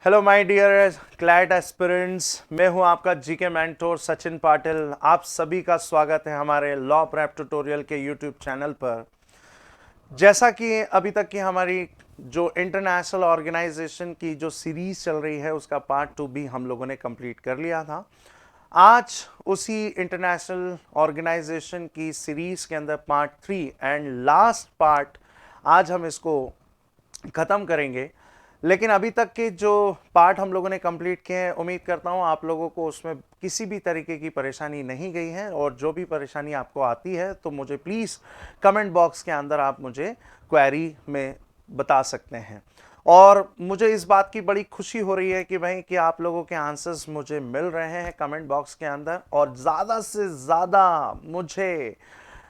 Hello my dear CLAT aspirants, मैं हूं आपका जीके मेंटोर सचिन पाटिल। आप सभी का स्वागत है हमारे लॉ प्रेप ट्यूटोरियल के यूट्यूब चैनल पर। जैसा कि अभी तक की हमारी जो इंटरनेशनल ऑर्गेनाइजेशन की जो सीरीज चल रही है उसका पार्ट 2 भी हम लोगों ने कंप्लीट कर लिया था। आज उसी इंटरनेशनल ऑर्गेनाइजेशन की सीरीज के अंदर पार्ट 3 एंड लास्ट पार्ट आज हम इसको ख़त्म करेंगे। लेकिन अभी तक के जो पार्ट हम लोगों ने कंप्लीट किए हैं, उम्मीद करता हूं आप लोगों को उसमें किसी भी तरीके की परेशानी नहीं गई है, और जो भी परेशानी आपको आती है तो मुझे प्लीज़ कमेंट बॉक्स के अंदर आप मुझे क्वेरी में बता सकते हैं। और मुझे इस बात की बड़ी खुशी हो रही है कि भाई कि आप लोगों के आंसर्स मुझे मिल रहे हैं कमेंट बॉक्स के अंदर, और ज़्यादा से ज़्यादा मुझे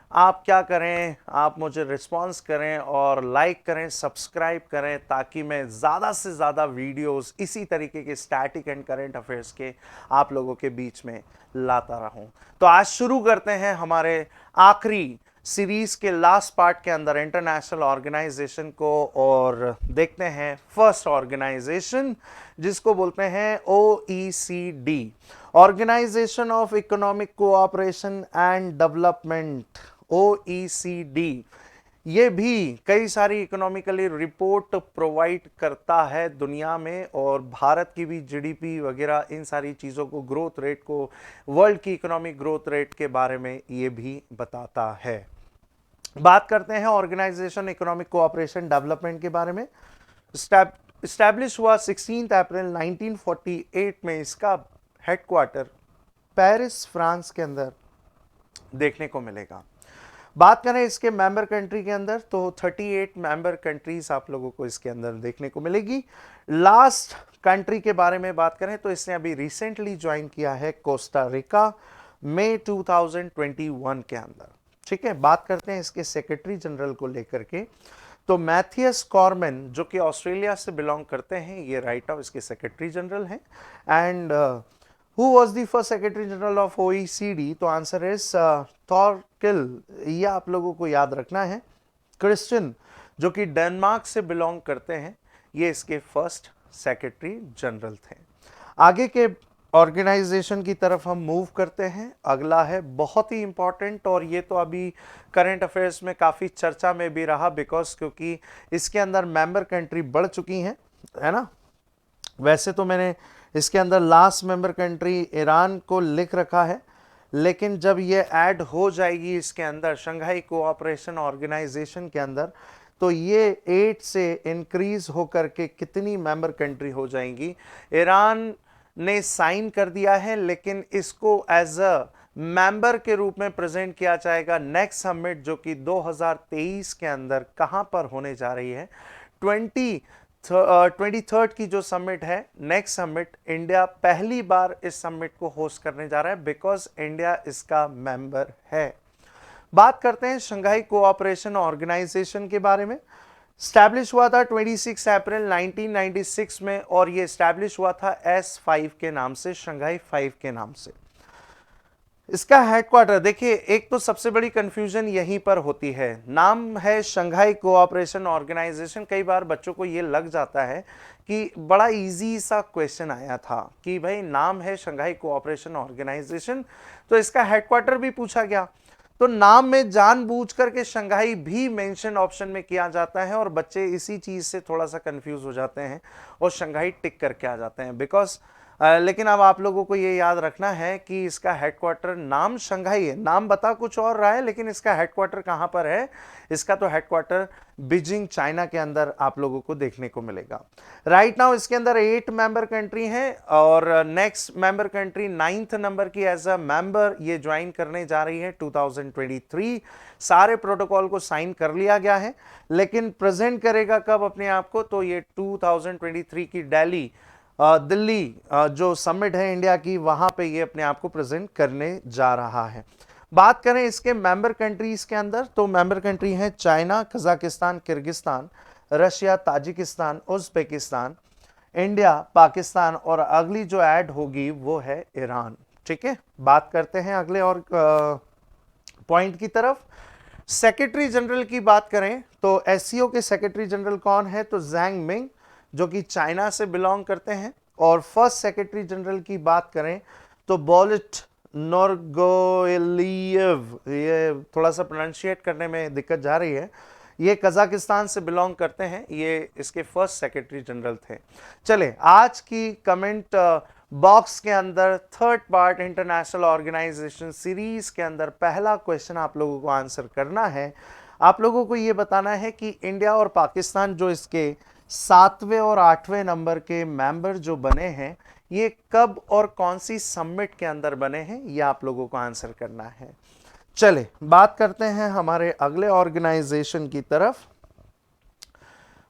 आप क्या करें, आप मुझे रिस्पॉन्स करें और लाइक करें, सब्सक्राइब करें, ताकि मैं ज़्यादा से ज़्यादा वीडियोस इसी तरीके के स्टैटिक एंड करंट अफेयर्स के आप लोगों के बीच में लाता रहूं। तो आज शुरू करते हैं हमारे आखिरी सीरीज के लास्ट पार्ट के अंदर इंटरनेशनल ऑर्गेनाइजेशन को, और देखते हैं फर्स्ट ऑर्गेनाइजेशन जिसको बोलते हैं OECD, organisation of economic cooperation and development, OECD। ये भी कई सारी इकोनॉमिकली रिपोर्ट प्रोवाइड करता है दुनिया में, और भारत की भी जीडीपी वगैरह इन सारी चीज़ों को, ग्रोथ रेट को, वर्ल्ड की इकोनॉमिक ग्रोथ रेट के बारे में ये भी बताता है। बात करते हैं ऑर्गेनाइजेशन इकोनॉमिक कोऑपरेशन डेवलपमेंट के बारे में। स्टैब्लिश हुआ 16 अप्रैल 1948 में। इसका हेडक्वार्टर पेरिस फ्रांस के अंदर देखने को मिलेगा। बात करें इसके मेंबर कंट्री के अंदर तो 38 मेंबर कंट्रीज आप लोगों को इसके अंदर देखने को मिलेगी। लास्ट कंट्री के बारे में बात करें तो इसने अभी रिसेंटली ज्वाइन किया है कोस्टा रिका, मई 2021 के अंदर। ठीक है, बात करते हैं इसके सेक्रेटरी जनरल को लेकर के, तो मैथियस कॉर्मन जो कि ऑस्ट्रेलिया से बिलोंग करते हैं, ये राइट ऑफ इसके सेक्रेटरी जनरल हैं। And who was the first secretary general of OECD, तो आंसर इज थॉरकिल, ये आप लोगों को याद रखना है। क्रिश्चियन जो कि डेनमार्क से बिलोंग करते हैं, ये इसके फर्स्ट सेक्रेटरी जनरल थे। आगे के ऑर्गेनाइजेशन की तरफ हम मूव करते हैं। अगला है बहुत ही इंपॉर्टेंट, और ये तो अभी करंट अफेयर्स में काफ़ी चर्चा में भी रहा, बिकॉज क्योंकि इसके अंदर मेंबर कंट्री बढ़ चुकी हैं, है ना। वैसे तो मैंने इसके अंदर लास्ट मेंबर कंट्री ईरान को लिख रखा है, लेकिन जब ये ऐड हो जाएगी इसके अंदर शंघाई कोऑपरेशन ऑर्गेनाइजेशन के अंदर, तो ये 8 से इंक्रीज होकर के कितनी मेंबर कंट्री हो जाएंगी। ईरान ने साइन कर दिया है, लेकिन इसको एज अ मेंबर के रूप में प्रेजेंट किया जाएगा नेक्स्ट समिट, जो कि 2023 के अंदर कहां पर होने जा रही है। 23rd की जो समिट है, नेक्स्ट समिट, इंडिया पहली बार इस समिट को होस्ट करने जा रहा है, बिकॉज इंडिया इसका मेंबर है। बात करते हैं शंघाई कोऑपरेशन ऑर्गेनाइजेशन के बारे में। स्टैब्लिश हुआ था 26 अप्रैल 1996 में, और ये स्टैब्लिश हुआ था S5 के नाम से, शंघाई 5 के नाम से। इसका हेडक्वार्टर देखिए, एक तो सबसे बड़ी कंफ्यूजन यहीं पर होती है, नाम है शंघाई कोऑपरेशन ऑर्गेनाइजेशन। कई बार बच्चों को ये लग जाता है कि बड़ा इजी सा क्वेश्चन आया था कि भाई नाम है शंघाई कोऑपरेशन ऑर्गेनाइजेशन, तो इसका हेडक्वार्टर भी पूछा गया, तो नाम में जानबूझ करके शंघाई भी मेंशन ऑप्शन में किया जाता है, और बच्चे इसी चीज से थोड़ा सा कंफ्यूज हो जाते हैं और शंघाई टिक करके आ जाते हैं, बिकॉज लेकिन अब आप लोगों को ये याद रखना है कि इसका हेडक्वार्टर, नाम शंघाई है, नाम बता कुछ और रहा है, लेकिन इसका हेडक्वार्टर कहां पर है। इसका तो हेडक्वार्टर बीजिंग चाइना के अंदर आप लोगों को देखने को मिलेगा। राइट नाउ इसके अंदर 8 मेंबर कंट्री हैं, और next member country 9th number की एज अ मेंबर ये ज्वाइन करने जा रही है 2023। सारे प्रोटोकॉल को साइन कर लिया गया है, लेकिन प्रेजेंट करेगा कब अपने आप को, तो ये 2023 की दिल्ली जो समिट है इंडिया की, वहां पे ये अपने आप को प्रेजेंट करने जा रहा है। बात करें इसके मेंबर कंट्रीज के अंदर, तो मेंबर कंट्री है China, Kazakhstan, Kyrgyzstan, Russia, Tajikistan, Uzbekistan, India, Pakistan, और अगली जो ऐड होगी वो है ईरान। ठीक है, बात करते हैं अगले और पॉइंट की तरफ। सेक्रेटरी जनरल की बात करें तो एससीओ के सेक्रेटरी जनरल कौन है, तो जैंग मिंग। जो कि चाइना से बिलोंग करते हैं। और फर्स्ट सेक्रेटरी जनरल की बात करें तो बोलिट नोरगोयलियव, ये थोड़ा सा प्रोनाउंशिएट करने में दिक्कत जा रही है, ये कजाकिस्तान से बिलोंग करते हैं, ये इसके फर्स्ट सेक्रेटरी जनरल थे। चले आज की कमेंट बॉक्स के अंदर third part international organisation series के अंदर पहला क्वेश्चन आप लोगों को आंसर करना है। आप लोगों को ये बताना है कि इंडिया और पाकिस्तान जो इसके 7वें और 8वें नंबर के मेंबर जो बने हैं, ये कब और कौन सी समिट के अंदर बने हैं, ये आप लोगों को आंसर करना है। चले बात करते हैं हमारे अगले ऑर्गेनाइजेशन की तरफ।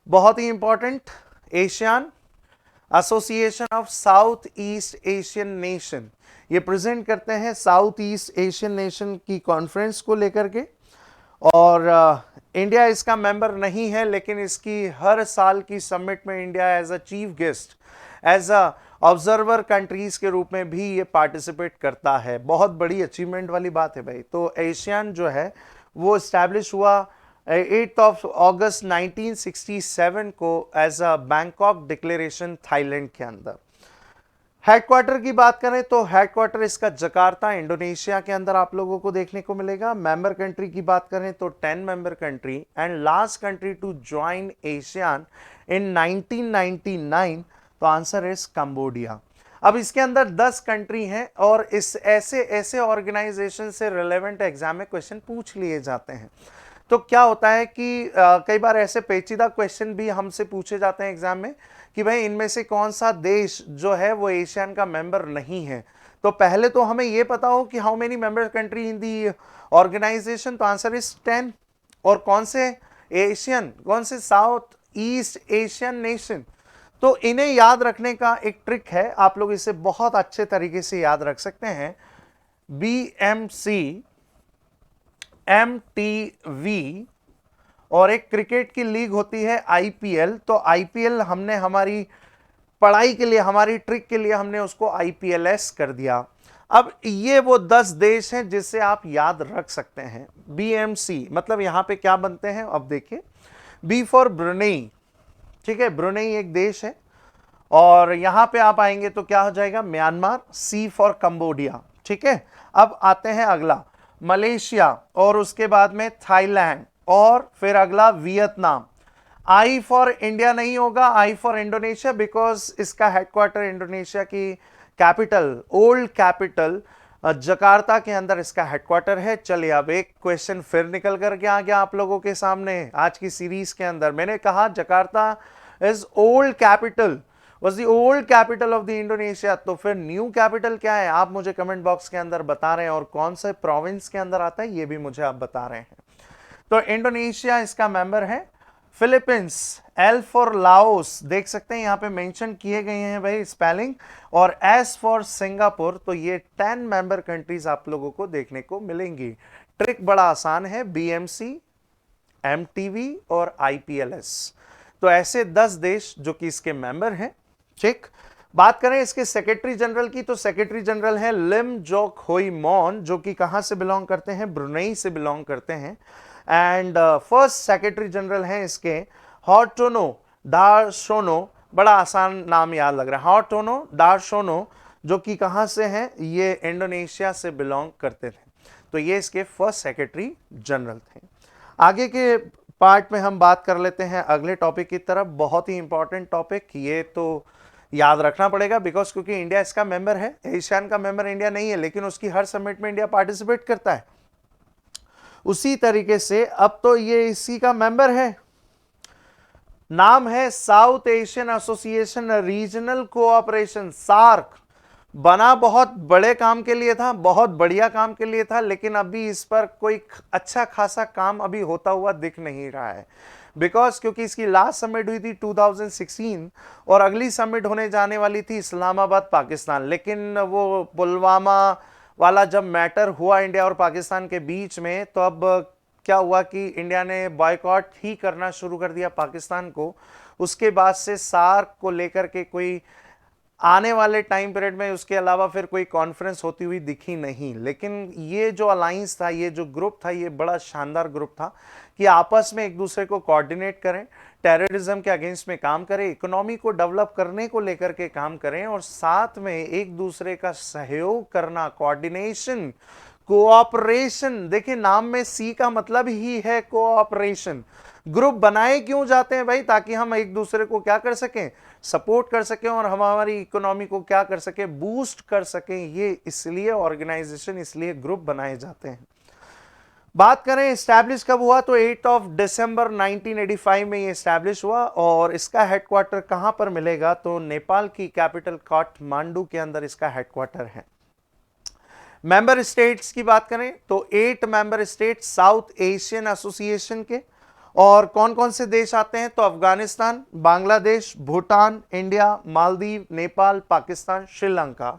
बहुत ही important, ASEAN association of south east Asian nation, ये प्रेजेंट करते हैं साउथ ईस्ट एशियन नेशन की कॉन्फ्रेंस को लेकर के। और इंडिया इसका मेंबर नहीं है, लेकिन इसकी हर साल की समिट में India as a chief guest, as a observer countries के रूप में भी ये पार्टिसिपेट करता है। बहुत बड़ी अचीवमेंट वाली बात है भाई। तो एशियन जो है वो इस्टेब्लिश हुआ 8 अगस्त 1967 को as a Bangkok declaration Thailand के अंदर। हेडक्वार्टर की बात करें तो हेडक्वार्टर इसका जकार्ता इंडोनेशिया के अंदर आप लोगों को देखने को मिलेगा। मेंबर कंट्री की बात करें तो 10 member country, and last country to join ASEAN in 1999, तो आंसर इज कंबोडिया। अब इसके अंदर 10 कंट्री हैं और इस ऐसे ऑर्गेनाइजेशन से रिलेवेंट एग्जाम में क्वेश्चन पूछ लिए जाते हैं। तो क्या होता है कि कई बार ऐसे पेचीदा क्वेश्चन भी हमसे पूछे जाते हैं एग्जाम में कि भाई इनमें से कौन सा देश जो है वो एशियन का मेंबर नहीं है। तो पहले तो हमें ये पता हो कि how many member country in the organisation, तो आंसर इज 10। और कौन से एशियन, कौन से साउथ ईस्ट एशियन नेशन, तो इन्हें याद रखने का एक ट्रिक है, आप लोग इसे बहुत अच्छे तरीके से याद रख सकते हैं। BMC, MTV और एक क्रिकेट की लीग होती है IPL। तो IPL हमने हमारी पढ़ाई के लिए, हमारी ट्रिक के लिए हमने उसको IPLS कर दिया। अब ये वो 10 देश हैं जिससे आप याद रख सकते हैं। BMC मतलब यहां पे क्या बनते हैं, अब देखिए। B फॉर ब्रुनेई, ठीक है, ब्रुनेई एक देश है। और यहां पे आप आएंगे तो क्या हो जाएगा, म्यांमार। C फॉर कंबोडिया, ठीक है। अब आते हैं अगला, मलेशिया, और उसके बाद में थाईलैंड, और फिर अगला वियतनाम। I फॉर इंडिया नहीं होगा, I फॉर इंडोनेशिया, बिकॉज इसका हेडक्वार्टर इंडोनेशिया की कैपिटल, ओल्ड कैपिटल जकार्ता के अंदर इसका हेडक्वार्टर है। चलिए अब एक क्वेश्चन फिर निकल करके आ गया आप लोगों के सामने आज की सीरीज के अंदर। मैंने कहा Jakarta is old capital, was the old capital of the Indonesia, तो फिर न्यू कैपिटल क्या है, आप मुझे कमेंट बॉक्स के अंदर बता रहे हैं, और कौन से प्रोविंस के अंदर आता है ये भी मुझे आप बता रहे हैं। तो इंडोनेशिया इसका मेंबर है। फिलीपींस, L फॉर लाओस, देख सकते हैं यहां पे मेंशन किए गए हैं भाई स्पेलिंग, और S फॉर सिंगापुर। तो ये 10 मेंबर कंट्रीज आप लोगों को देखने को मिलेंगी। ट्रिक बड़ा आसान है, BMC, MTV और IPLS। तो ऐसे 10 देश जो कि इसके मेंबर हैं, ठीक। बात करें इसके सेक्रेटरी जनरल की, तो सेक्रेटरी जनरल है लिम जोक होई मॉन, जो कि कहां से बिलोंग करते हैं, ब्रुनेई से बिलोंग करते हैं। एंड फर्स्ट सेक्रेटरी जनरल है इसके हॉटोनो डार्शोनो, बड़ा आसान नाम याद लग रहा है, हॉटोनो डार्शोनो, जो कि कहां से हैं, ये इंडोनेशिया से बिलोंग करते थे। तो ये इसके फर्स्ट सेक्रेटरी जनरल थे। आगे के पार्ट में हम बात कर लेते हैं अगले टॉपिक की तरफ। बहुत ही इंपॉर्टेंट टॉपिक, ये तो याद रखना पड़ेगा बिकॉज क्योंकि इंडिया इसका मेंबर है। एशियन का मेंबर इंडिया नहीं है, लेकिन उसकी हर समिट में इंडिया पार्टिसिपेट करता है। उसी तरीके से अब तो ये इसी का मेंबर है। नाम है South Asian Association regional cooperation, SAARC. बना बहुत बड़े काम के लिए था, बहुत बढ़िया काम के लिए था, लेकिन अभी इस पर कोई अच्छा खासा काम अभी होता हुआ दिख नहीं रहा है। बिकॉज क्योंकि इसकी लास्ट समिट हुई थी 2016 और अगली समिट होने जाने वाली थी इस्लामाबाद पाकिस्तान, लेकिन वो पुलवामा वाला जब मैटर हुआ इंडिया और पाकिस्तान के बीच में, तो अब क्या हुआ कि इंडिया ने बॉयकॉट ही करना शुरू कर दिया पाकिस्तान को। उसके बाद से सार्क को लेकर के कोई आने वाले टाइम पीरियड में उसके अलावा फिर कोई कॉन्फ्रेंस होती हुई दिखी नहीं। लेकिन ये जो अलायंस था, ये जो ग्रुप था, ये बड़ा शानदार ग्रुप था कि आपस में एक दूसरे को कोऑर्डिनेट करें, टेररिज्म के अगेंस्ट में काम करें, इकोनॉमी को डेवलप करने को लेकर के काम करें, और साथ में एक दूसरे का सहयोग करना, कोऑर्डिनेशन, कोऑपरेशन। देखिए, नाम में सी का मतलब ही है कोऑपरेशन। ग्रुप बनाए क्यों जाते हैं भाई? ताकि हम एक दूसरे को क्या कर सकें, सपोर्ट कर सकें, और हम हमारी इकोनॉमी को क्या कर सकें, बूस्ट कर सकें। ये इसलिए ऑर्गेनाइजेशन, इसलिए ग्रुप बनाए जाते हैं। बात करें एस्टैब्लिश कब हुआ, तो 8 दिसंबर 1985 में ये एस्टैब्लिश हुआ। और इसका हेडक्वार्टर कहां पर मिलेगा, तो नेपाल की कैपिटल काठमांडू के अंदर इसका हेडक्वार्टर है। मेंबर स्टेट्स की बात करें तो 8 member state south Asian association के। और कौन कौन से देश आते हैं, तो अफगानिस्तान, बांग्लादेश, भूटान, इंडिया, मालदीव, नेपाल, पाकिस्तान, श्रीलंका,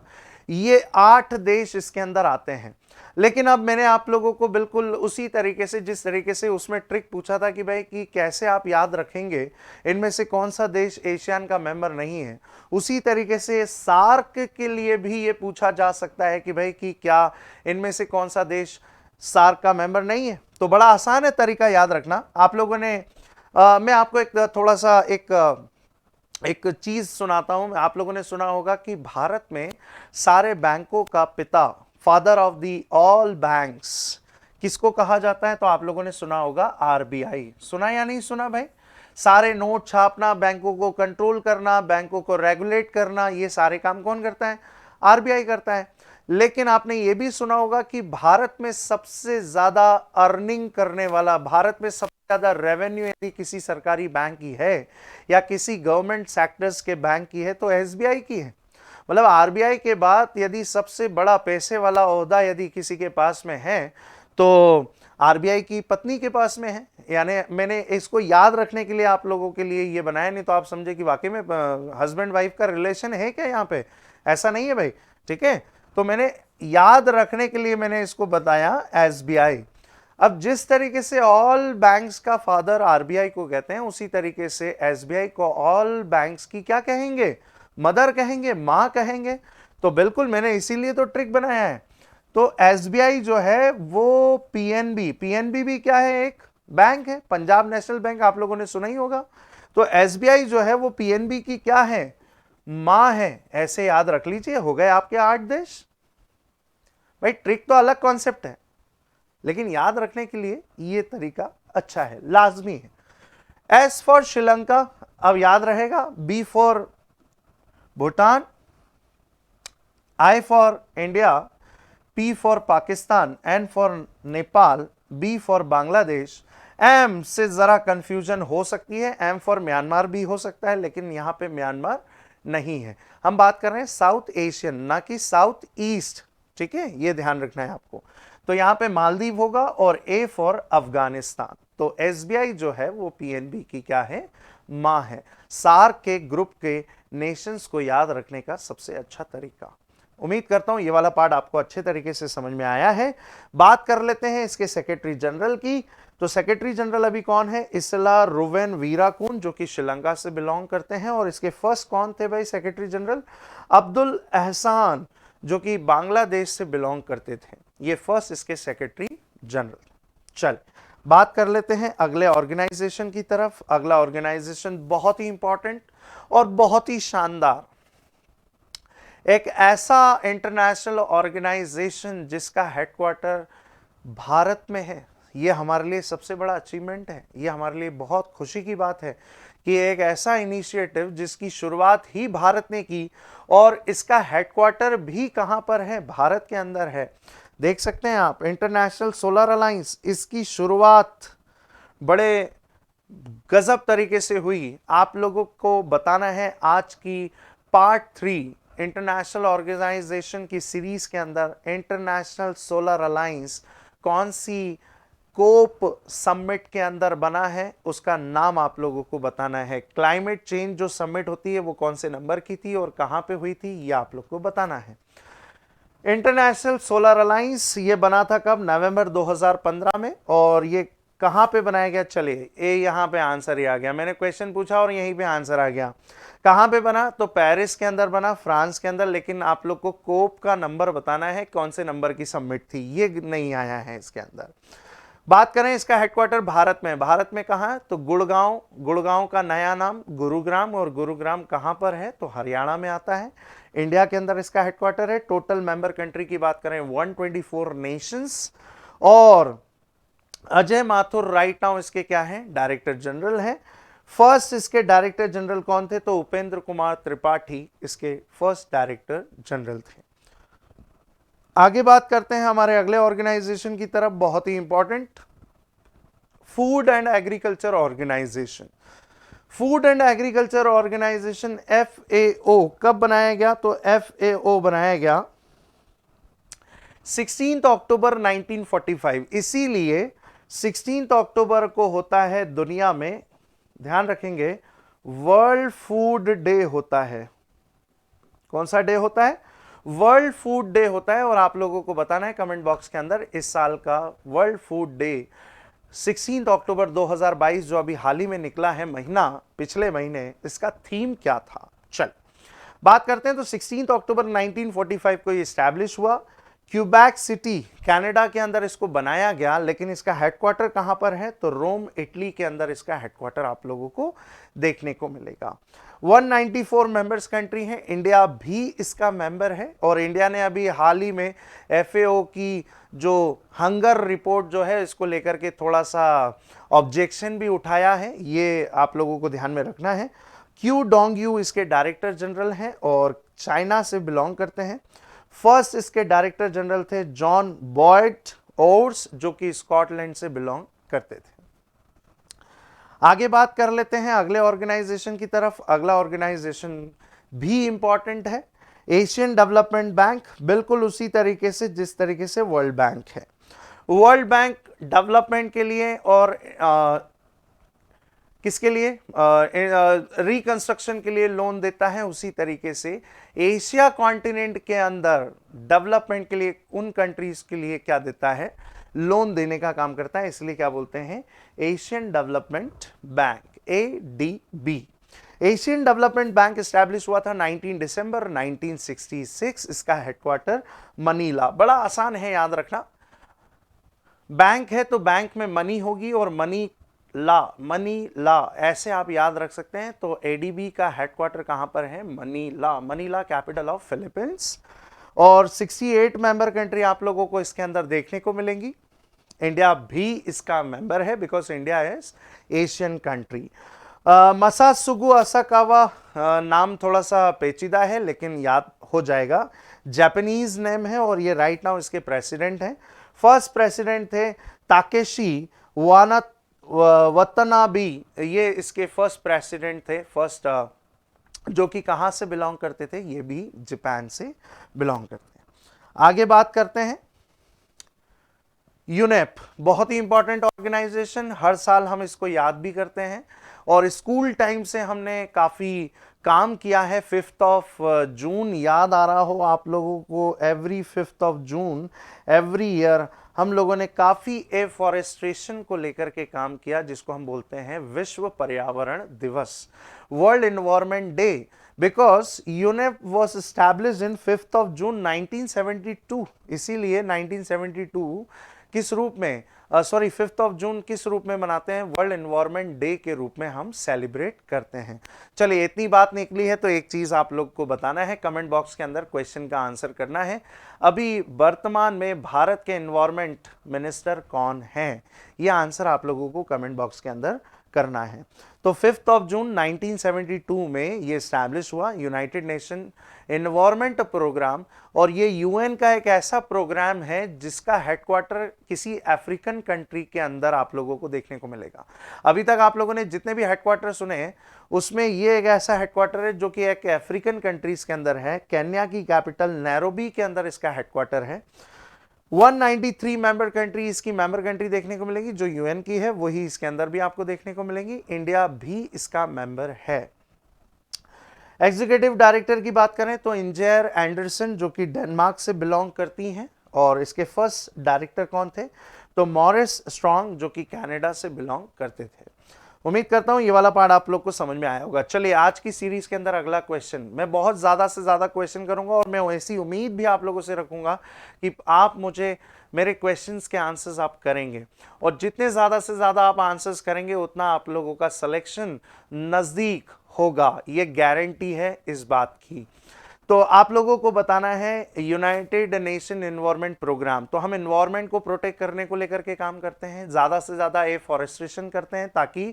ये 8 देश इसके अंदर आते हैं। लेकिन अब मैंने आप लोगों को बिल्कुल उसी तरीके से, जिस तरीके से उसमें ट्रिक पूछा था कि भाई कि कैसे आप याद रखेंगे इनमें से कौन सा देश एशियन का मेंबर नहीं है, उसी तरीके से सार्क के लिए भी ये पूछा जा सकता है कि भाई कि क्या इनमें से कौन सा देश सार्क का मेंबर नहीं है। तो बड़ा आसान है तरीका याद रखना। आप लोगों ने मैं आपको एक थोड़ा सा एक चीज सुनाता हूं। आप लोगों ने सुना होगा कि भारत में सारे बैंकों का पिता, father of the all banks, किसको कहा जाता है, तो आप लोगों ने सुना होगा आरबीआई। सुना या नहीं सुना भाई? सारे नोट छापना, बैंकों को कंट्रोल करना, बैंकों को रेगुलेट करना, ये सारे काम कौन करता है? आरबीआई करता है। लेकिन आपने ये भी सुना होगा कि भारत में सबसे ज्यादा अर्निंग करने वाला, भारत में सबसे ज्यादा रेवेन्यू यदि किसी सरकारी बैंक की है या किसी गवर्नमेंट सेक्टर्स के बैंक की है तो एसबीआई की है। मतलब आरबीआई के बाद यदि सबसे बड़ा पैसे वाला ओहदा यदि किसी के पास में है तो आरबीआई की पत्नी के पास में है। यानी मैंने इसको याद रखने के लिए आप लोगों के लिए ये बनाया, नहीं तो आप समझे कि वाकई में हस्बैंड वाइफ का रिलेशन है क्या यहाँ पे। ऐसा नहीं है भाई, ठीक है। तो मैंने याद रखने के लिए मैंने इसको बताया एसबीआई। अब जिस तरीके से ऑल बैंक्स का फादर आरबीआई को कहते हैं, उसी तरीके से एसबीआई को ऑल बैंक्स की क्या कहेंगे, मदर कहेंगे, मां कहेंगे। तो बिल्कुल मैंने इसीलिए तो ट्रिक बनाया है। तो एसबीआई जो है वो पीएनबी, पीएनबी भी क्या है, एक बैंक है, पंजाब नेशनल बैंक, आप लोगों ने सुना ही होगा। तो एसबीआई जो है वो पीएनबी की क्या है, मां है। ऐसे याद रख लीजिए, हो गए आपके 8 देश। भाई ट्रिक तो अलग कॉन्सेप्ट है, लेकिन याद रखने के लिए ये तरीका अच्छा है, लाजमी है। एस फॉर श्रीलंका, अब याद रहेगा। B for Bhutan, I for India, P for Pakistan, N for Nepal, B for Bangladesh. M से जरा कंफ्यूजन हो सकती है, एम फॉर म्यांमार भी हो सकता है, लेकिन यहां पे म्यांमार नहीं है। हम बात कर रहे हैं साउथ एशियन, ना कि साउथ ईस्ट, ठीक है, ये ध्यान रखना है आपको। तो यहां पे मालदीव होगा, और ए फॉर अफगानिस्तान। तो एसबीआई जो है वो पीएनबी की क्या है, मां है। सार्क के ग्रुप के नेशंस को याद रखने का सबसे अच्छा तरीका। उम्मीद करता हूं ये वाला पार्ट आपको अच्छे तरीके से समझ में आया है। बात कर लेते हैं इसके सेक्रेटरी जनरल की। तो सेक्रेटरी जनरल अभी कौन है, इसला रुवेन वीराकुन, जो कि श्रीलंका से बिलोंग करते हैं। और इसके फर्स्ट कौन थे भाई सेक्रेटरी जनरल, अब्दुल एहसान, जो कि बांग्लादेश से बिलोंग करते थे। ये फर्स्ट इसके सेक्रेटरी जनरल। चल बात कर लेते हैं अगले ऑर्गेनाइजेशन की तरफ। अगला ऑर्गेनाइजेशन बहुत ही इंपॉर्टेंट और बहुत ही शानदार, एक ऐसा इंटरनेशनल ऑर्गेनाइजेशन जिसका हेडक्वार्टर भारत में है। ये हमारे लिए सबसे बड़ा अचीवमेंट है, ये हमारे लिए बहुत खुशी की बात है कि एक ऐसा इनिशिएटिव जिसकी शुरुआत ही भारत ने की, और इसका हेडक्वार्टर भी कहां पर है, भारत के अंदर है। देख सकते हैं आप, इंटरनेशनल सोलर अलायंस, इसकी शुरुआत बड़े गजब तरीके से हुई। आप लोगों को बताना है आज की पार्ट 3 इंटरनेशनल ऑर्गेनाइजेशन की सीरीज के अंदर, इंटरनेशनल सोलर अलायंस कौन सी कोप समिट के अंदर बना है, उसका नाम आप लोगों को बताना है। क्लाइमेट चेंज जो समिट होती है वो कौन से नंबर की थी और कहां पे हुई थी, ये आप लोग को बताना है। इंटरनेशनल सोलर अलायंस ये बना था कब, नवंबर 2015 में। और ये कहां पे बनाया गया? चलिए ए, यहां पे आंसर ही आ गया। मैंने क्वेश्चन पूछा और यहीं पे आंसर आ गया। कहां पे बना? तो पेरिस के अंदर बना, फ्रांस के अंदर। लेकिन आप लोग को कोप का नंबर बताना है, कौन से नंबर की सबमिट थी, ये नहीं आया है इसके अंदर। बात करें इसका हेडक्वार्टर भारत में, भारत में कहां है? तो गुड़गांव, गुड़गांव का नया नाम गुरुग्राम, और गुरुग्राम कहां पर है? तो हरियाणा में आता है। इंडिया के अंदर इसका हेडक्वार्टर है। टोटल मेंबर कंट्री की बात करें 124 नेशंस, और अजय माथुर राइट नाउ इसके क्या है? डायरेक्टर जनरल है। फर्स्ट इसके डायरेक्टर जनरल कौन थे? तो उपेंद्र कुमार त्रिपाठी इसके फर्स्ट डायरेक्टर जनरल थे। आगे बात करते हैं हमारे अगले ऑर्गेनाइजेशन की तरफ, बहुत ही important, food and agriculture organisation. Food and agriculture organisation FAO कब बनाया गया? तो FAO बनाया गया 16 अक्टूबर 1945। इसीलिए 16 अक्टूबर को होता है दुनिया में, ध्यान रखेंगे, वर्ल्ड फूड डे होता है। कौन सा डे होता है? वर्ल्ड फूड डे होता है। और आप लोगों को बताना है कमेंट बॉक्स के अंदर, इस साल का वर्ल्ड फूड डे 16 अक्टूबर 2022 जो अभी हाल ही में निकला है महीना, पिछले महीने, इसका थीम क्या था? चल बात करते हैं। तो 16 अक्टूबर 1945 को ये एस्टैब्लिश हुआ। क्यूबैक सिटी कनाडा के अंदर इसको बनाया गया, लेकिन इसका हेडक्वार्टर कहां पर है? तो रोम इटली के अंदर इसका हेडक्वार्टर आप लोगों को देखने को मिलेगा। 194 मेंबर्स कंट्री हैं, इंडिया भी इसका मेंबर है। और इंडिया ने अभी हाल ही में FAO की जो हंगर रिपोर्ट जो है इसको लेकर के थोड़ा सा ऑब्जेक्शन भी उठाया है, ये आप लोगों को ध्यान में रखना है। क्यू डोंग यू इसके डायरेक्टर जनरल हैं और चाइना से बिलोंग करते हैं। फर्स्ट इसके डायरेक्टर जनरल थे जॉन बॉयड ओर्स, जो कि स्कॉटलैंड से बिलोंग करते थे। आगे बात कर लेते हैं अगले ऑर्गेनाइजेशन की तरफ। अगला ऑर्गेनाइजेशन भी इंपॉर्टेंट है, एशियन डेवलपमेंट बैंक, बिल्कुल उसी तरीके से जिस तरीके से वर्ल्ड बैंक है। वर्ल्ड बैंक डेवलपमेंट के लिए और किसके लिए? रिकंस्ट्रक्शन के लिए लोन देता है। उसी तरीके से एशिया कॉन्टिनेंट के अंदर डेवलपमेंट के लिए उन कंट्रीज के लिए क्या देता है? लोन देने का काम करता है। इसलिए क्या बोलते हैं? Asian development bank, ADB। Asian development bank establish हुआ था 19 दिसंबर 1966। इसका हेडक्वार्टर मनीला। बड़ा आसान है याद रखना, बैंक है तो बैंक में मनी होगी, और मनी ला ऐसे आप याद रख सकते हैं। तो ADB का हेडक्वार्टर कहां पर है? Manila. Manila capital of Philippines. और 68 मेंबर कंट्री आप लोगों को इसके अंदर देखने को मिलेंगी। इंडिया भी इसका मेंबर है, because India is Asian country. Masatsugu Asakawa नाम थोड़ा सा पेचीदा है, लेकिन याद हो जाएगा। जापानीज नेम है, और ये राइट नाउ इसके प्रेसिडेंट हैं। फर्स्ट प्रेसिडेंट थे ताकेशी वतनाबी, ये इसके फर्स्ट प्रेसिडेंट थे। फर्स्ट जो कि कहां से बिलोंग करते थे? ये भी जापान से बिलोंग करते हैं। आगे बात करते हैं यूनेप, बहुत ही इंपॉर्टेंट ऑर्गेनाइजेशन, हर साल हम इसको याद भी करते हैं, और स्कूल टाइम से हमने काफी काम किया है। 5 जून याद आ रहा हो आप लोगों को, एवरी 5 जून एवरी ईयर हम लोगों ने काफी एफॉरेस्ट्रेशन को लेकर के काम किया, जिसको हम बोलते हैं विश्व पर्यावरण दिवस, world environment day, because UNEP was established in 5 जून 1972। इसीलिए 1972 किस रूप में, 5 जून किस रूप में मनाते हैं? वर्ल्ड एनवायरनमेंट डे के रूप में हम सेलिब्रेट करते हैं। चलिए इतनी बात निकली है तो एक चीज आप लोग को बताना है, कमेंट बॉक्स के अंदर क्वेश्चन का आंसर करना है। अभी वर्तमान में भारत के एनवायरनमेंट मिनिस्टर कौन है? यह आंसर आप लोगों को कमेंट बॉक्स के अंदर करना है। तो 5 जून 1972 में ये स्टैब्लिश हुआ यूनाइटेड नेशन एनवायरनमेंट प्रोग्राम, और ये यूएन का एक ऐसा प्रोग्राम है जिसका हेडक्वार्टर किसी अफ्रीकन कंट्री के अंदर आप लोगों को देखने को मिलेगा। अभी तक आप लोगों ने जितने भी हेडक्वार्टर सुने उसमें ये एक ऐसा हेडक्वार्टर है जो कि एक अफ्रीकन कंट्रीज के अंदर है। केन्या की कैपिटल नैरोबी के अंदर इसका हेडक्वार्टर है। 193 मेंबर कंट्री इसकी मेंबर कंट्री देखने को मिलेगी, जो यूएन की है वही इसके अंदर भी आपको देखने को मिलेंगी। इंडिया भी इसका मेंबर है। एग्जीक्यूटिव डायरेक्टर की बात करें तो इंजेर एंडरसन, जो कि डेनमार्क से बिलोंग करती हैं, और इसके फर्स्ट डायरेक्टर कौन थे? तो मॉरिस स्ट्रॉन्ग जो कि कनाडा से बिलोंग करते थे। उम्मीद करता हूं ये वाला पार्ट आप लोग को समझ में आया होगा। चलिए आज की सीरीज के अंदर अगला क्वेश्चन, मैं बहुत ज्यादा से ज्यादा क्वेश्चन करूंगा और मैं ऐसी उम्मीद भी आप लोगों से रखूंगा कि आप मुझे मेरे क्वेश्चंस के आंसर्स आप करेंगे, और जितने ज्यादा से ज्यादा आप आंसर्स करेंगे उतना आप लोगों का सिलेक्शन नजदीक होगा, ये गारंटी है इस बात की। तो आप लोगों को बताना है यूनाइटेड नेशन एनवायरनमेंट प्रोग्राम, तो हम एनवायरनमेंट को प्रोटेक्ट करने को लेकर के काम करते हैं, ज्यादा से ज्यादा एफॉरेस्टेशन करते हैं ताकि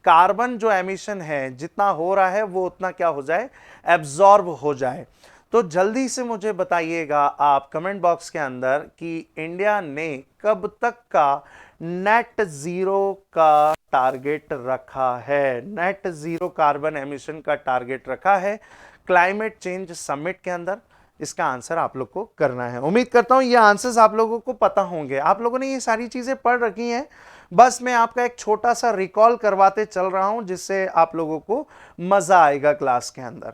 कार्बन जो एमिशन है जितना हो रहा है वो उतना क्या हो जाए, एब्जॉर्ब हो जाए। तो जल्दी से मुझे बताइएगा आप कमेंट बॉक्स के अंदर कि इंडिया ने कब तक का नेट जीरो का टारगेट रखा है, नेट जीरो कार्बन एमिशन का टारगेट रखा है क्लाइमेट चेंज समिट के अंदर। इसका आंसर आप लोग को करना है। उम्मीद करता हूं ये आंसर्स आप लोगों को पता होंगे, आप लोगों ने ये सारी चीजें पढ़ रखी हैं, बस मैं आपका एक छोटा सा रिकॉल करवाते चल रहा हूं जिससे आप लोगों को मजा आएगा क्लास के अंदर।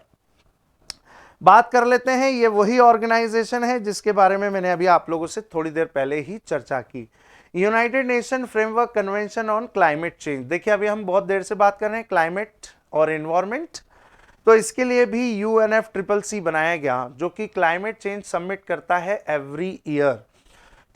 बात कर लेते हैं, ये वही ऑर्गेनाइजेशन है जिसके बारे में मैंने अभी आप लोगों से थोड़ी देर पहले ही चर्चा की, United nation framework convention on climate change. देखिए अभी हम बहुत देर से बात कर रहे हैं क्लाइमेट और एनवायरमेंट, तो इसके लिए भी UNFCCC बनाया गया जो कि क्लाइमेट चेंज सबमिट करता है एवरी ईयर,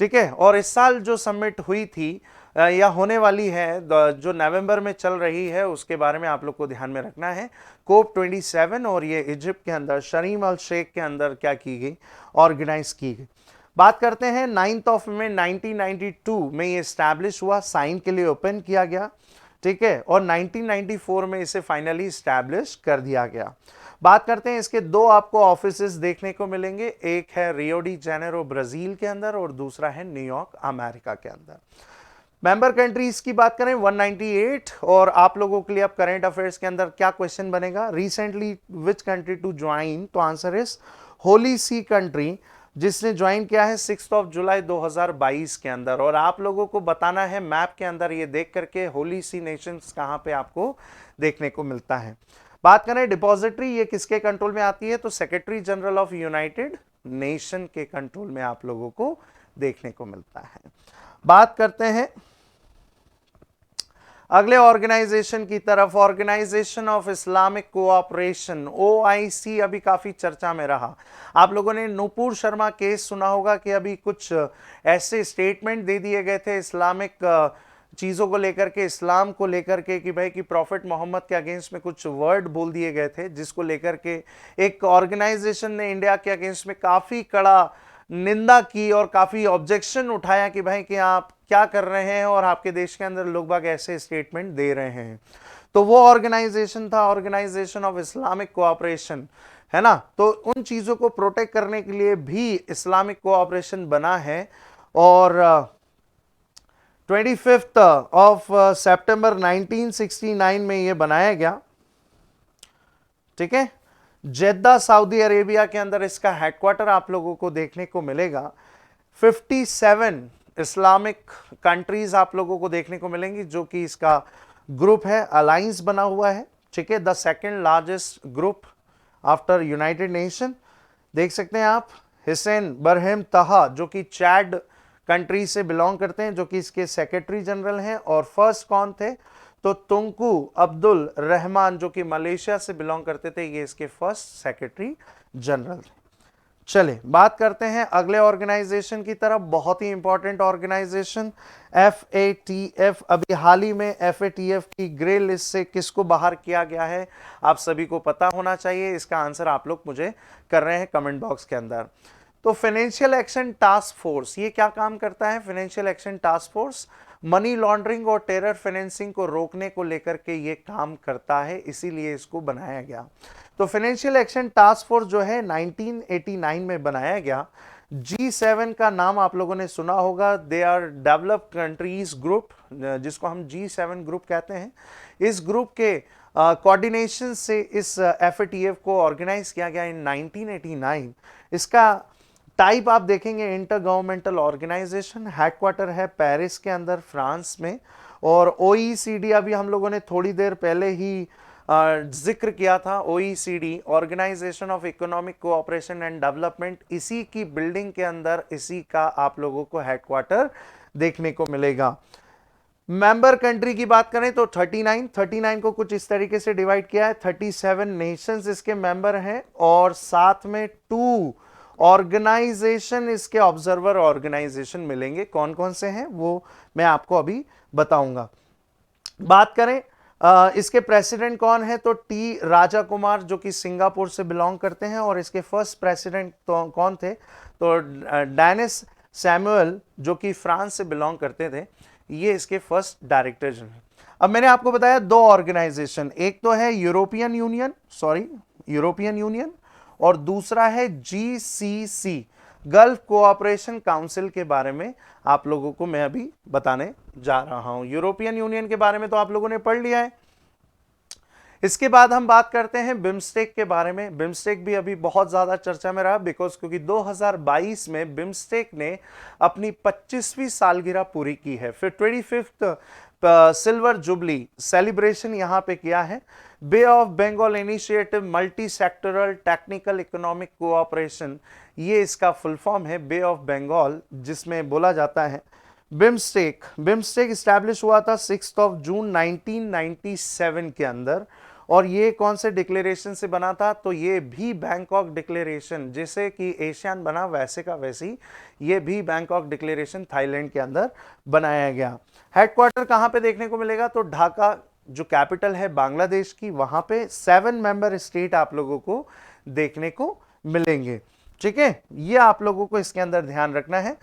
ठीक है। और इस साल जो सबमिट हुई थी या होने वाली है जो नवंबर में चल रही है, उसके बारे में आप लोग को ध्यान में रखना है, COP27, और ये इजिप्ट के अंदर शरीम अल शेख के अंदर क्या की गई, ऑर्गेनाइज की गई। बात करते हैं 9 मई 1992 में ये स्टैब्लिश हुआ, साइन के लिए ओपन किया गया, ठीक है, और 1994 में इसे फाइनली स्टैब्लिश कर दिया गया। बात करते हैं इसके दो आपको ऑफिसेस देखने को मिलेंगे, एक है रियो डी जेनेरो ब्राजील के अंदर और दूसरा है न्यूयॉर्क अमेरिका के अंदर। मेंबर कंट्रीज की बात करें 198, और आप लोगों के लिए अब करंट अफेयर्स के अंदर क्या क्वेश्चन बनेगा, recently which country to join, तो answer is Holy See country, जिसने ज्वाइन किया है 6 जुलाई 2022 के अंदर। और आप लोगों को बताना है मैप के अंदर ये देख करके होली सी नेशंस कहां पे आपको देखने को मिलता है। बात करें डिपॉजिटरी, ये किसके कंट्रोल में आती है, तो secretary general of United nation के कंट्रोल में आप लोगों को देखने को मिलता है। बात करते हैं अगले ऑर्गेनाइजेशन की तरफ, organisation of Islamic cooperation, OIC अभी काफी चर्चा में रहा। आप लोगों ने नूपुर शर्मा केस सुना होगा कि अभी कुछ ऐसे स्टेटमेंट दे दिए गए थे इस्लामिक चीजों को लेकर के, इस्लाम को लेकर के, कि भाई कि प्रॉफिट मोहम्मद के अगेंस्ट में कुछ वर्ड बोल दिए गए थे, जिसको लेकर के एक ऑर्गेनाइजेशन ने इंडिया के अगेंस्ट में काफी कड़ा निंदा की और काफी ऑब्जेक्शन उठाया कि भाई कि आप क्या कर रहे हैं और आपके देश के अंदर लोग बाग ऐसे स्टेटमेंट दे रहे हैं। तो वो ऑर्गेनाइजेशन था ऑर्गेनाइजेशन ऑफ इस्लामिक कोऑपरेशन, है ना। तो उन चीजों को प्रोटेक्ट करने के लिए भी इस्लामिक कोऑपरेशन बना है, और 25 सितंबर 1969 में ये बनाया गया, ठीक है। जेद्दा सऊदी अरेबिया के अंदर इसका हेडक्वार्टर आप लोगों को देखने को मिलेगा। 57 इस्लामिक कंट्रीज आप लोगों को देखने को मिलेंगी जो कि इसका ग्रुप है, अलायंस बना हुआ है, ठीक है। The second largest group after United nation. देख सकते हैं आप हिसैन बरहम तहा जो कि चैड कंट्री से बिलोंग करते हैं, जो कि इसके सेक्रेटरी जनरल हैं। और फर्स्ट कौन थे, तो तुंकू अब्दुल रहमान जो कि मलेशिया से बिलोंग करते थे, ये इसके फर्स्ट सेक्रेटरी जनरल थे। चले बात करते हैं अगले ऑर्गेनाइजेशन की तरफ, बहुत ही इंपॉर्टेंट ऑर्गेनाइजेशन FATF। अभी हाल ही में FATF की ग्रे लिस्ट से किसको बाहर किया गया है, आप सभी को पता होना चाहिए। इसका आंसर आप लोग मुझे कर रहे हैं कमेंट बॉक्स के अंदर। तो फाइनेंशियल एक्शन टास्क फोर्स ये क्या काम करता है, financial action task force money laundering और टेरर फाइनेंसिंग को रोकने को लेकर के ये काम करता है, इसीलिए इसको बनाया गया। तो फाइनेंशियल एक्शन टास्क फोर्स जो है 1989 में बनाया गया। G7 का नाम आप लोगों ने सुना होगा, they are developed countries group, जिसको हम G7 ग्रुप कहते हैं। इस ग्रुप के कोऑर्डिनेशन से इस FATF को ऑर्गेनाइज किया गया इन 1989। इसका टाइप आप देखेंगे इंटर गवर्नमेंटल ऑर्गेनाइजेशन, हेडक्वार्टर है पेरिस के अंदर फ्रांस में। और OECD अभी हम लोगों ने थोड़ी देर पहले ही जिक्र किया था, OECD organisation of economic cooperation and development, इसी की बिल्डिंग के अंदर इसी का आप लोगों को हेडक्वार्टर देखने को मिलेगा। मेंबर कंट्री की बात करें तो 39 को कुछ इस तरीके से डिवाइड किया है, 37 नेशंस इसके मेंबर हैं और साथ में 2 ऑर्गेनाइजेशन इसके ऑब्जर्वर ऑर्गेनाइजेशन मिलेंगे। कौन कौन से हैं वो मैं आपको अभी बताऊंगा। बात करें इसके प्रेसिडेंट कौन है तो टी राजा कुमार जो कि सिंगापुर से बिलोंग करते हैं, और इसके फर्स्ट प्रेसिडेंट तो कौन थे तो डेनिस सैमुअल जो कि फ्रांस से बिलोंग करते थे, ये इसके फर्स्ट डायरेक्टर जनरल। अब मैंने आपको बताया 2 ऑर्गेनाइजेशन, एक तो है यूरोपियन यूनियन और दूसरा है जीसीसी, गल्फ कोऑपरेशन काउंसिल के बारे में आप लोगों को मैं अभी बताने जा रहा हूं। यूरोपियन यूनियन के बारे में तो आप लोगों ने पढ़ लिया है। इसके बाद हम बात करते हैं बिम्स्टेक के बारे में। बिम्स्टेक भी अभी बहुत ज्यादा चर्चा में रहा क्योंकि 2022 में बिम्स्टेक ने अपनी 25वीं सालगिरह पूरी की है। फिर 25th सिल्वर जुबली सेलिब्रेशन यहां पे किया है। Bay of Bengal initiative multi sectoral technical economic cooperation, ये इसका फुल फॉर्म है बे ऑफ बंगाल, जिसमें बोला जाता है बिम्स्टेक स्टैब्लिश हुआ था 6 जून 1997 के अंदर। और ये कौन से डिक्लेरेशन से बना था तो ये भी बैंकॉक डिक्लेरेशन, जैसे कि एशियन बना वैसे का वैसी ये भी बैंकॉक डिक्लेरेशन थाईलैंड के अंदर बनाया गया। हेडक्वार्टर कहां पे देखने को मिलेगा तो ढाका जो कैपिटल है बांग्लादेश की, वहां पे 7 मेंबर स्टेट आप लोगों को देखने को मिलेंगे। ठीक है, ये आप लोगों को इसके अंदर ध्यान रखना है।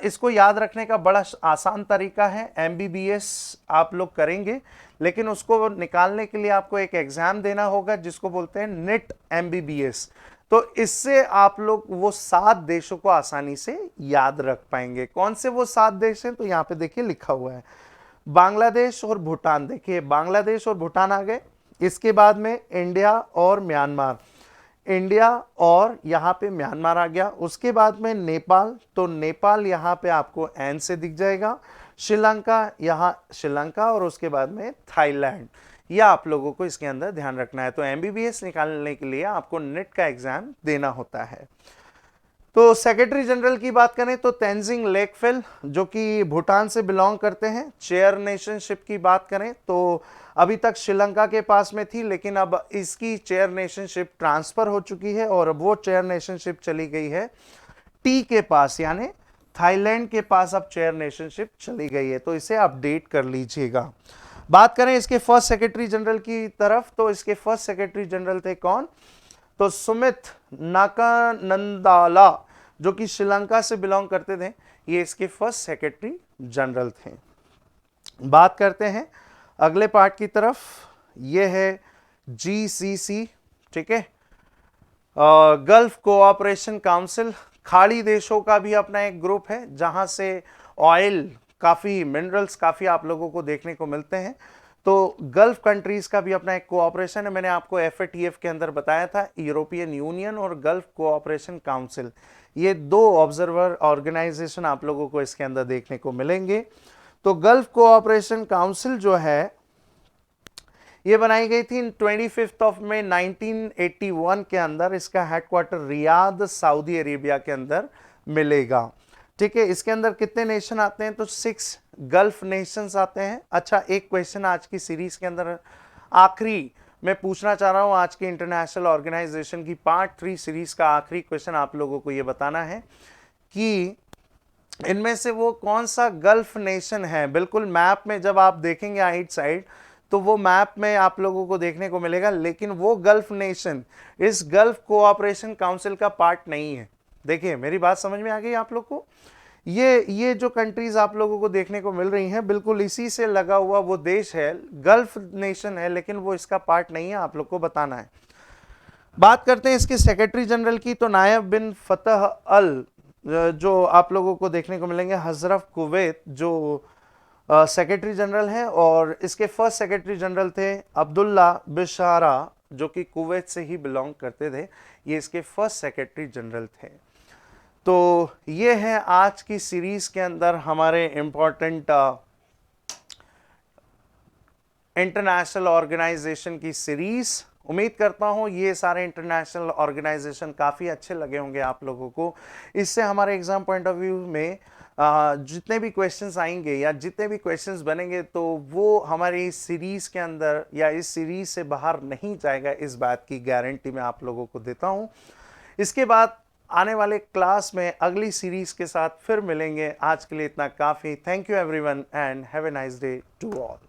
इसको याद रखने का बड़ा आसान तरीका है, एमबीबीएस आप लोग करेंगे, लेकिन उसको निकालने के लिए आपको एक एग्जाम देना होगा जिसको बोलते हैं नेट एमबीबीएस। तो इससे आप लोग वो 7 देशों को आसानी से याद रख पाएंगे। कौन से वो 7 देश हैं तो यहां पे देखिए लिखा हुआ है बांग्लादेश और भूटान। देखिए बांग्लादेश और भूटान आ गए, इसके बाद में इंडिया और म्यांमार, इंडिया और यहां पे म्यांमार आ गया। उसके बाद में नेपाल, तो नेपाल यहां पे आपको एन से दिख जाएगा। श्रीलंका, यहां श्रीलंका, और उसके बाद में थाईलैंड। यह आप लोगों को इसके अंदर ध्यान रखना है। तो एमबीबीएस निकालने के लिए आपको नेट का एग्जाम देना होता है। तो सेक्रेटरी जनरल की बात करें तो तेंजिंग लेकफेल जो कि भूटान से बिलोंग करते हैं। चेयर नेशनशिप की बात करें तो अभी तक श्रीलंका के पास में थी, लेकिन अब इसकी चेयर नेशनशिप ट्रांसफर हो चुकी है और अब वो चेयर नेशनशिप चली गई है टी के पास, यानी थाईलैंड के पास अब चेयर नेशनशिप चली गई है। तो इसे अपडेट कर लीजिएगा। बात करें इसके फर्स्ट सेक्रेटरी जनरल की तरफ तो इसके फर्स्ट सेक्रेटरी जनरल थे कौन तो सुमित नाकानंदाला जो कि श्रीलंका से बिलोंग करते थे, ये इसके फर्स्ट सेक्रेटरी जनरल थे। बात करते हैं अगले पार्ट की तरफ, ये है जीसीसी। ठीक है, गल्फ कोऑपरेशन काउंसिल, खाड़ी देशों का भी अपना एक ग्रुप है जहां से ऑयल, काफी मिनरल्स काफी आप लोगों को देखने को मिलते हैं। तो गल्फ कंट्रीज का भी अपना एक कोऑपरेशन है। मैंने आपको एफएटीएफ के अंदर बताया था, यूरोपियन यूनियन और गल्फ कोऑपरेशन काउंसिल, ये 2 ऑब्जर्वर ऑर्गेनाइजेशन आप लोगों को इसके अंदर देखने को मिलेंगे। तो गल्फ कोऑपरेशन काउंसिल जो है ये बनाई गई थी 25 मई 1981 के अंदर। इसका हेडक्वार्टर रियाद सऊदी अरेबिया के अंदर मिलेगा। ठीक है, इसके अंदर कितने नेशन आते हैं तो 6 गल्फ नेशंस आते हैं। अच्छा, एक क्वेश्चन आज की सीरीज के अंदर आखिरी मैं पूछना चाह रहा हूं, आज की इंटरनेशनल ऑर्गेनाइजेशन की पार्ट 3 सीरीज का आखिरी क्वेश्चन आप लोगों को यह बताना है कि इनमें से वो कौन सा गल्फ नेशन है। बिल्कुल मैप में जब आप देखेंगे राइट साइड तो वो मैप में आप लोगों को देखने को मिलेगा, लेकिन वो गल्फ नेशन इस गल्फ कोऑपरेशन काउंसिल का पार्ट नहीं है। देखिए मेरी बात समझ में आ गई आप लोग को। ये जो कंट्रीज आप लोगों को देखने को मिल रही हैं बिल्कुल इसी से लगा हुआ वो देश है, गल्फ नेशन है, लेकिन वो इसका पार्ट नहीं है, आप लोग को बताना है। बात करते हैं इसके सेक्रेटरी जनरल की तो नायब बिन फतह अल जो आप लोगों को देखने को मिलेंगे, हजरफ कुवैत जो सेक्रेटरी जनरल हैं, और इसके फर्स्ट सेक्रेटरी जनरल थे अब्दुल्ला बिशारा जो कि कुवैत से ही बिलोंग करते थे, ये इसके फर्स्ट सेक्रेटरी जनरल थे। तो ये है आज की सीरीज के अंदर हमारे इंपॉर्टेंट इंटरनेशनल ऑर्गेनाइजेशन की सीरीज। उम्मीद करता हूं ये सारे इंटरनेशनल ऑर्गेनाइजेशन काफी अच्छे लगे होंगे आप लोगों को। इससे हमारे एग्जाम पॉइंट ऑफ व्यू में जितने भी क्वेश्चंस आएंगे या जितने भी क्वेश्चंस बनेंगे तो वो हमारी इस सीरीज़ के अंदर या इस सीरीज़ से बाहर नहीं जाएगा, इस बात की गारंटी मैं आप लोगों को देता हूँ। इसके बाद आने वाले क्लास में अगली सीरीज़ के साथ फिर मिलेंगे। आज के लिए इतना काफ़ी। Thank you everyone and have a nice day to all.